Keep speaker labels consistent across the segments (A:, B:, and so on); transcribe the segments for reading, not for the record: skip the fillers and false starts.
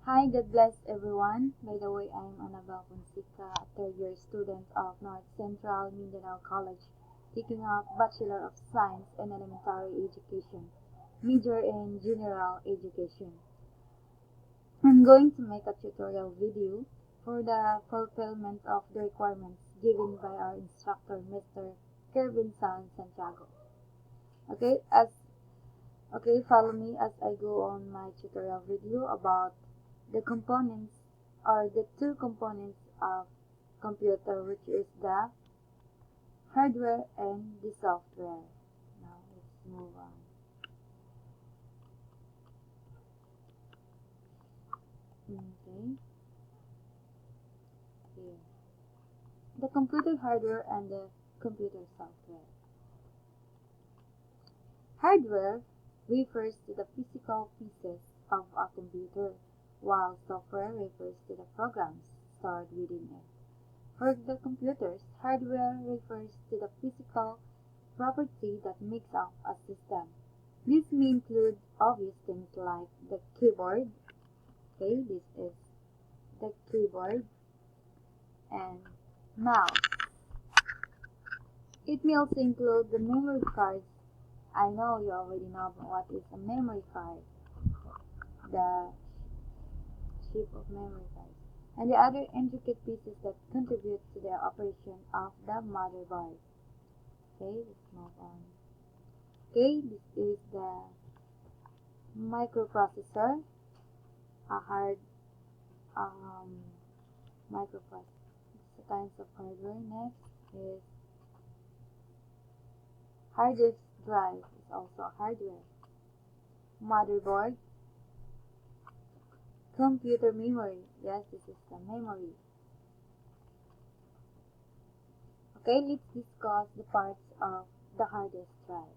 A: Hi, God bless everyone. By the way, I'm Annabelle Fonseca, a third-year student of North Central Mindanao College, taking up Bachelor of Science in Elementary Education, major in General Education. I'm going to make a tutorial video for the fulfillment of the requirements given by our instructor, Mr. Kervin San Santiago. Okay, as follow me as I go on my tutorial video about the components or the two components of computer, which is the hardware and the software. Now let's move on. Okay, here. The computer hardware and the computer software. Hardware refers to the physical pieces of a computer, while software refers to the programs stored within it. For the computers, hardware refers to the physical property that makes up a system. This may include obvious things like the keyboard. Okay, this is the keyboard and mouse. It may also include the memory cards. I know you already know what is a memory card, the chip of memory cards, and the other intricate pieces that contribute to the operation of the motherboard. Okay, let's move on. Okay, this is the microprocessor, a hard microprocessor. The kinds of hardware. Next is hard disk drive is also hardware. Motherboard, computer memory. Yes, this is the memory. Okay, let's discuss the parts of the hard disk drive.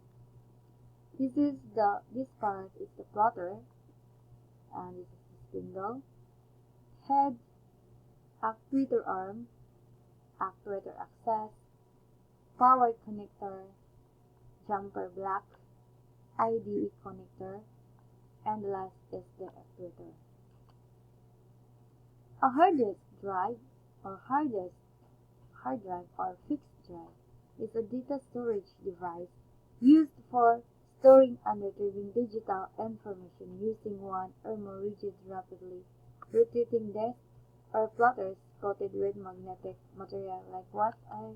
A: This part is the plotter, and this is the spindle, head, actuator arm, actuator access, power connector, jumper block, IDE connector, and the last is the actuator. A hard disk drive or hard drive or fixed drive is a data storage device used for storing and retrieving digital information using one or more rigid rapidly rotating disks or plotters coated with magnetic material, like what I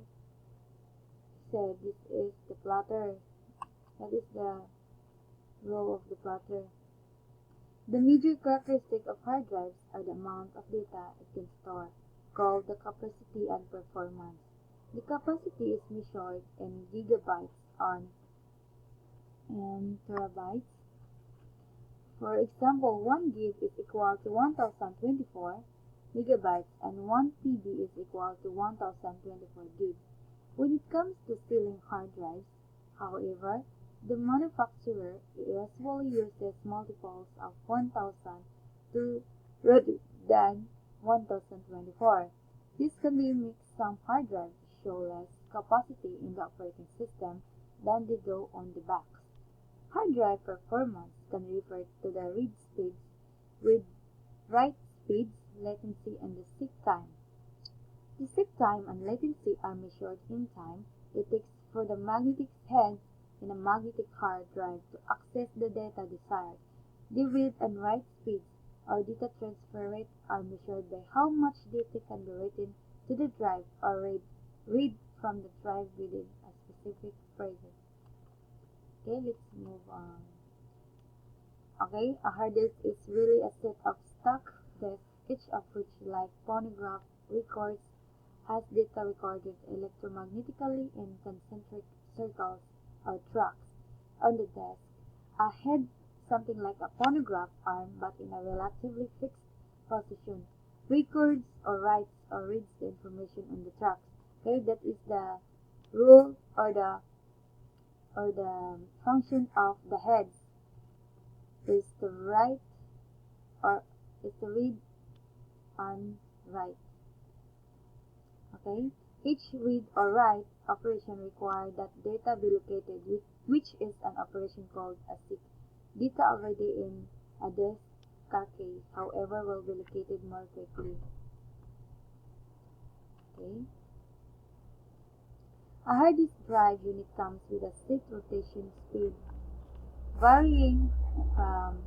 A: said. This is the plotter. That is the row of the plotter. The major characteristic of hard drives are the amount of data it can store, called the capacity and performance. The capacity is measured in gigabytes and terabytes. For example, 1 gig is equal to 1024 megabytes and 1 TB is equal to 1024 gigs. When it comes to selling hard drives, however, the manufacturer usually uses multiples of 1000 to rather than 1024. This can be mixed. Some hard drives show less capacity in the operating system than they do on the box. Hard drive performance can refer to the read speeds, with write speeds, latency, and the seek time. The seek time and latency are measured in time it takes for the magnetic heads in a magnetic hard drive to access the data desired. The read and write speeds or data transfer rate are measured by how much data can be written to the drive or read from the drive within a specific frame. Okay, let's move on. Okay, a hard disk is really a set of stock disks, each of which, like phonograph records, has data recorded electromagnetically in concentric circles or tracks on the desk. A head, something like a phonograph arm but in a relatively fixed position, records or writes or reads the information on the tracks. Okay, that is the rule or the function of the heads, is to write or is to read and write. Okay, each read or write operation requires that data be located, which is an operation called a seek. Data already in a disk car key, however, will be located more quickly. Okay. A hard disk drive unit comes with a seat rotation speed varying from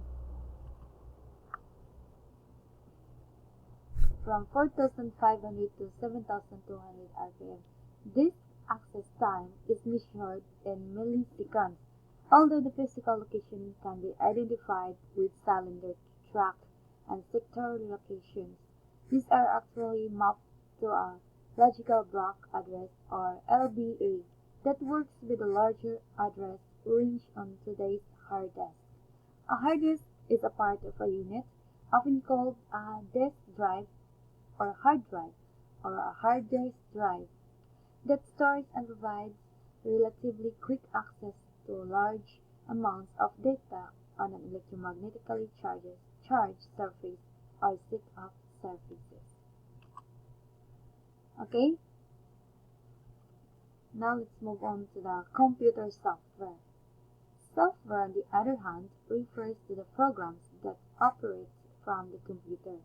A: 4,500 to 7,200 RPM. This access time is measured in milliseconds, although the physical location can be identified with cylinder, track, and sector locations. These are actually mapped to a logical block address or LBA that works with a larger address range on today's hard disk. A hard disk is a part of a unit, often called a disk drive or hard drive or a hard disk drive, that stores and provides relatively quick access to large amounts of data on an electromagnetically charged surface or set of surfaces. Okay, now let's move on to the computer software. Software, on the other hand, refers to the programs that operate from the computer.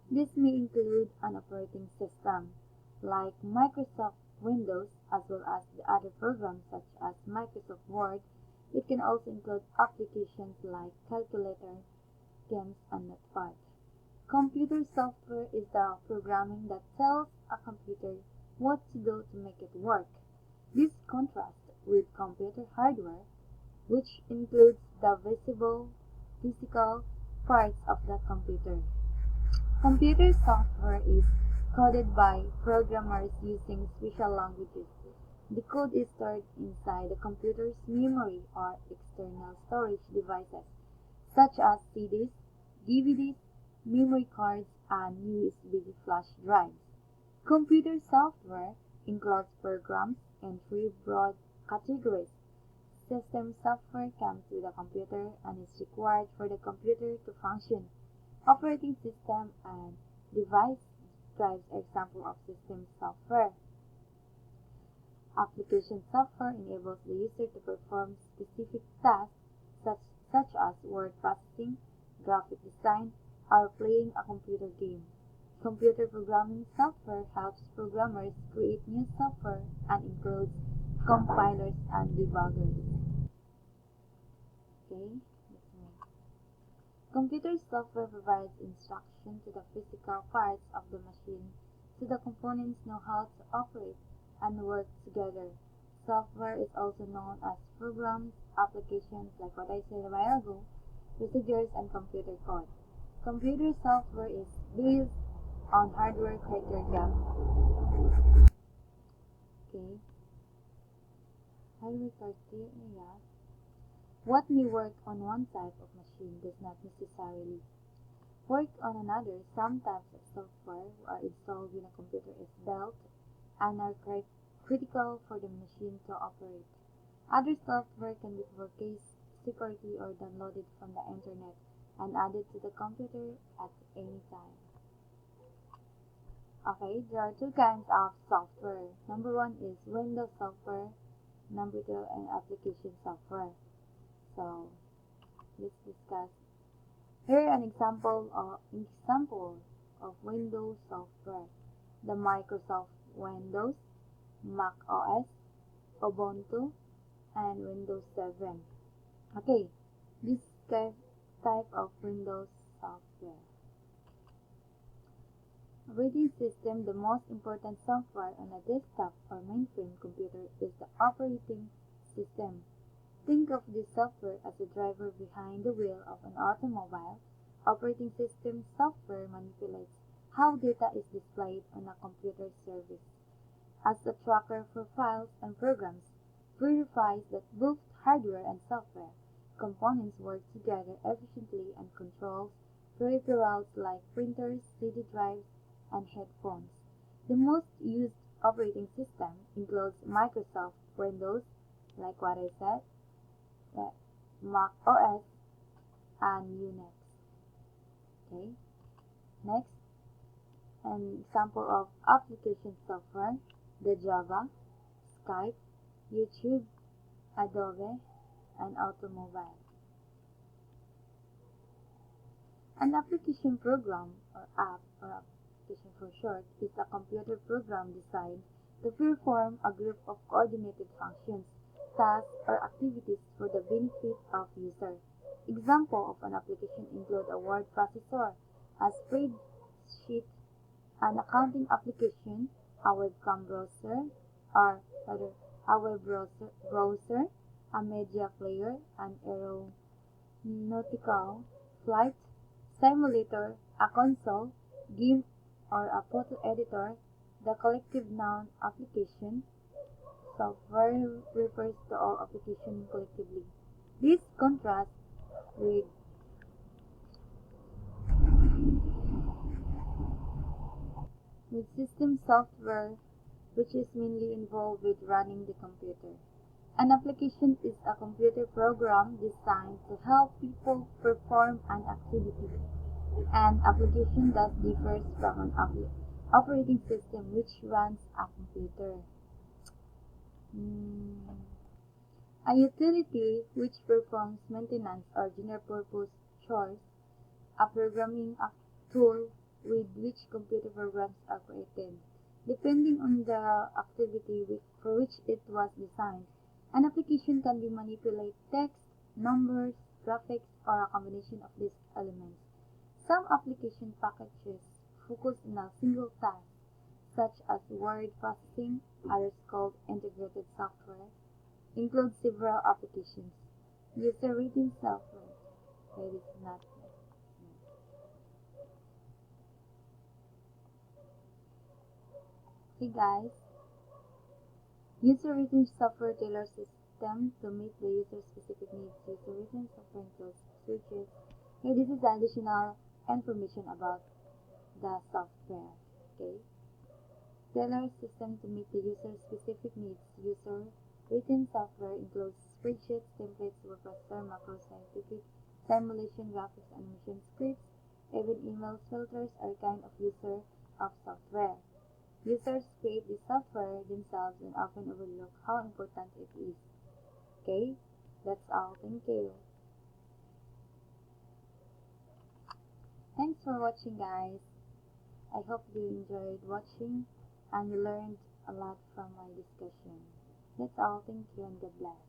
A: This may include an operating system, like Microsoft Windows, as well as the other programs such as Microsoft Word. It can also include applications like calculator, games, and Notepad. Computer software is the programming that tells a computer what to do to make it work. This contrasts with computer hardware, which includes the visible, physical parts of the computer. Computer software is coded by programmers using special languages. The code is stored inside the computer's memory or external storage devices, such as CDs, DVDs, memory cards, and USB flash drives. Computer software includes programs in three broad categories. System software comes with a computer and is required for the computer to function. Operating system and device drives are examples of system software. Application software enables the user to perform specific tasks such as word processing, graphic design, or playing a computer game. Computer programming software helps programmers create new software and includes compilers and debuggers. Okay, let's move. Computer software provides instruction to the physical parts of the machine so the components know how to operate and work together. Software is also known as programs, applications like what I said a while ago, procedures, and computer code. Computer software is based on hardware criteria. Okay. Hardware criteria. What may work on one type of machine does not necessarily work on another. Some types of software are installed when a computer is built and are critical for the machine to operate. Other software can be for case security or downloaded from the internet and added to the computer at any time. Okay, there are two kinds of software. Number one is Windows software. Number two is application software. So let's discuss here an example of Windows software: the Microsoft Windows, Mac OS, Ubuntu, and Windows 7. Okay, this type of Windows software. Operating system. The most important software on a desktop or mainframe computer is the operating system. Think of this software as the driver behind the wheel of an automobile. Operating system software manipulates how data is displayed on a computer service. As the tracker for files and programs, verifies that both hardware and software components work together efficiently and controls peripherals like printers, CD drives, and headphones. The most used operating system includes Microsoft Windows, like what I said, Mac OS, and Unix. Okay. Next, an example of application software: the Java, Skype, YouTube, Adobe, and Automobile. An application program, or app, or application for short, is a computer program designed to perform a group of coordinated functions, tasks, or activities for the benefit of user. Example of an application include a word processor, a spreadsheet, an accounting application, a webcam browser, or rather, a web browser, a media player, an aeronautical flight simulator, a console, game, or a photo editor. The collective noun application software refers to all applications collectively. This contrasts with system software, which is mainly involved with running the computer. An application is a computer program designed to help people perform an activity. An application thus differs from an operating system which runs a computer. A utility which performs maintenance or general-purpose chores, a programming tool with which computer programs are created. Depending on the activity for which it was designed, an application can be manipulate text, numbers, graphics, or a combination of these elements. Some application packages focus on a single task, such as word processing, others called integrated software, include several applications. User rating software. That is not. Hey guys, user rating software tailors system to meet the user specific needs. User rating software includes searches. Okay, this is additional information about the software. Okay, tailor system to meet the user specific needs. User rating software includes spreadsheets, templates, web processor, macros, scientific, simulation, graphics, animation, scripts, even emails, filters are kind of user of software. Users create the software themselves and often overlook how important it is. Okay, that's all. Thank you. Thanks for watching, guys. I hope you enjoyed watching and learned a lot from my discussion. That's all. Thank you and God bless.